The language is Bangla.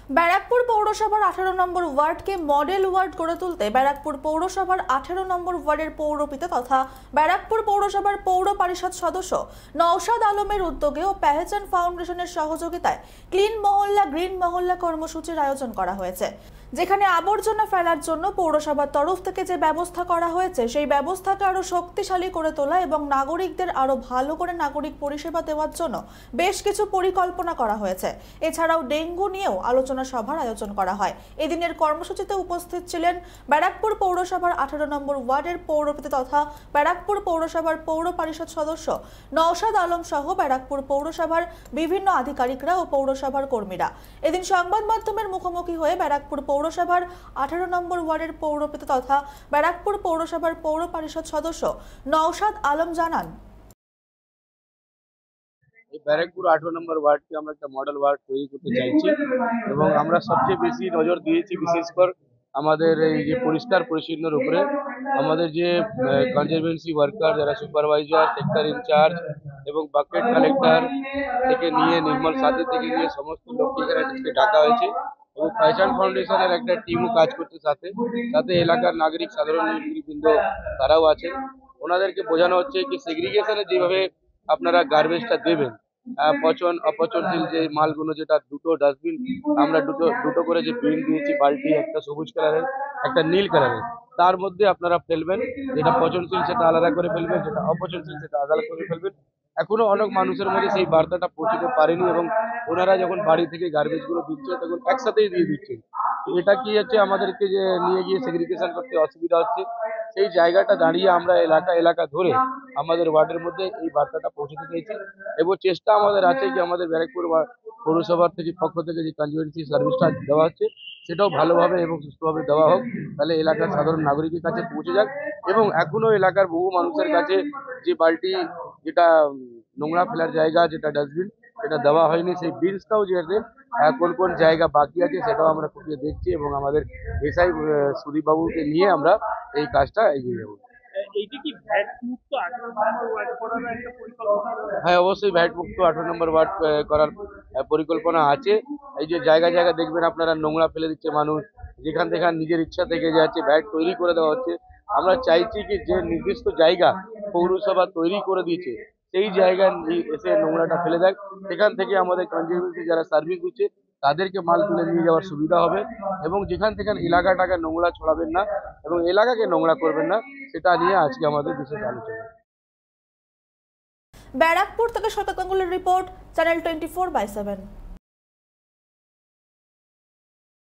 ব্যারাকপুর পৌরসভার 18 নম্বর ওয়ার্ডকে মডেল ওয়ার্ড করে তুলতে ব্যারাকপুর পৌরসভার 18 নম্বর ওয়ার্ডের পৌরপিতা তথা ব্যারাকপুর পৌরসভার পৌর পরিষদ সদস্য নওশাদ আলমের উদ্যোগে ও পেহেচান ফাউন্ডেশনের সহযোগিতায় ক্লিন মহল্লা গ্রিন মহল্লা কর্মসূচির আয়োজন করা হয়েছে, যেখানে আবর্জনা ফেলার জন্য পৌরসভার তরফ থেকে যে ব্যবস্থা করা হয়েছে সেই ব্যবস্থাকে আরো শক্তিশালী করে তোলা এবং নাগরিকদের আরো ভালো করে নাগরিক পরিষেবা দেওয়ার জন্য বেশ কিছু পরিকল্পনা করা হয়েছে। এছাড়াও ডেঙ্গু নিয়েও আলোচনা সভার আয়োজন করা হয়। এদিনের কর্মসূচিতে উপস্থিত ছিলেন ব্যারাকপুর পৌরসভার 18 নম্বর ওয়ার্ডের পৌরপিতা তথা ব্যারাকপুর পৌরসভার পৌর পরিষদ সদস্য নওশাদ আলম সহ ব্যারাকপুর পৌরসভার বিভিন্ন আধিকারিকরা ও পৌরসভার কর্মীরা। এদিন সংবাদ মাধ্যমের মুখোমুখি হয়ে ব্যারাকপুর পৌরসভার 18 নম্বর ওয়ার্ডের পৌরপিতা তথা ব্যারাকপুর পৌরসভার পৌর পরিষদ সদস্য নওশাদ আলম জানান, ব্যারাকপুর 18 নম্বর ওয়ার্ডকে আমরা একটা মডেল ওয়ার্ড তৈরি করতে চাইছি এবং আমরা সবচেয়ে বেশি নজর দিয়েছি বিশেষ করে আমাদের এই যে পরিষ্কার পরিচ্ছন্নের উপরে। আমাদের যে কনজারভেন্সি ওয়ার্কার যারা সুপারভাইজার, সেক্টর ইনচার্জ এবং বাকেট কালেক্টর থেকে নিয়ে নির্মল সাথী থেকে নিয়ে সমস্ত লোককে এখানে ডাকা হয়েছে এবং পেহেচান ফাউন্ডেশনের একটা টিমও কাজ করছে সাথে সাথে এলাকার নাগরিক সাধারণ নেতৃবৃন্দ তারাও আছেন। ওনাদেরকে বোঝানো হচ্ছে কি সেগ্রিগেশনে যেভাবে আপনারা গার্বেজটা দেবেন, পচন অপচনশীল যে মালগুলো, যেটা দুটো ডাস্টবিন আমরা দুটো করে যে বিন দিয়েছি, বালতি একটা সবুজ কালারের একটা নীল কালারের, তার মধ্যে আপনারা ফেলবেন। যেটা পচনশীল সেটা আলাদা করে ফেলবেন, যেটা অপচনশীল সেটা আলাদা করে ফেলবেন। এখনো অনেক মানুষের মধ্যে সেই বার্তাটা পৌঁছতে পারেনি এবং ওনারা যখন বাড়ি থেকে গার্বেজগুলো দিচ্ছে তখন একসাথেই দিয়ে দিচ্ছেন। এটা কি হচ্ছে, আমাদেরকে যে নিয়ে গিয়ে সেগ্রিগেশন করতে অসুবিধা হচ্ছে, সেই জায়গাটা দাঁড়িয়ে আমরা এলাকা ধরে আমাদের ওয়ার্ডের মধ্যে এই বার্তাটা পৌঁছতে চাইছি এবং চেষ্টা আমাদের আছে কি আমাদের ব্যারাকপুর পৌরসভার থেকে পক্ষ থেকে যে কনজারভেন্সি সার্ভিসটা দেওয়া হচ্ছে সেটাও ভালোভাবে এবং সুস্থভাবে দেওয়া হোক, তাহলে এলাকার সাধারণ নাগরিকের কাছে পৌঁছে যাক। এবং এখনো এলাকার বহু মানুষের কাছে যে বালতি, যেটা নোংরা ফেলার জায়গা, যেটা ডাস্টবিন, সেটা দেওয়া হয়নি, সেই বিনসটাও যে কোন কোন জায়গা বাকি আছে সেটাও আমরা খুঁটিয়ে দেখছি এবং আমাদের এসআই সুদীপবাবুকে নিয়ে আমরা এই কাজটা এগিয়ে যাবো। হ্যাঁ, অবশ্যই ভ্যাট মুক্ত 18 নম্বর ওয়ার্ড করার পরিকল্পনা আছে। এই যে জায়গা দেখবেন আপনারা নোংরা ফেলে দিচ্ছে মানুষ, যেখান থেকে নিজের ইচ্ছা থেকে যাচ্ছে, ভ্যাট তৈরি করে দেওয়া হচ্ছে। আমরা চাইছি কি যে নির্দিষ্ট জায়গা পৌরসভা তৈরি করে দিয়েছে সেই জায়গায় এসে নোংরাটা ফেলে দেয়, সেখান থেকে আমাদের কনজারভেন্সি যারা সার্ভিস দিচ্ছে তাদেরকে মাল তুলে নিয়ে যাওয়ার সুবিধা হবে এবং যেখান থেকে এলাকাটাকে নোংরা ছড়াবেন না এবং এলাকাকে নোংরা করবেন না, সেটা নিয়ে আজকে আমাদের বিশেষ আলোচনা। ব্যারাকপুর থেকে শতক গাঙ্গুলির রিপোর্ট, চ্যানেল 24/7।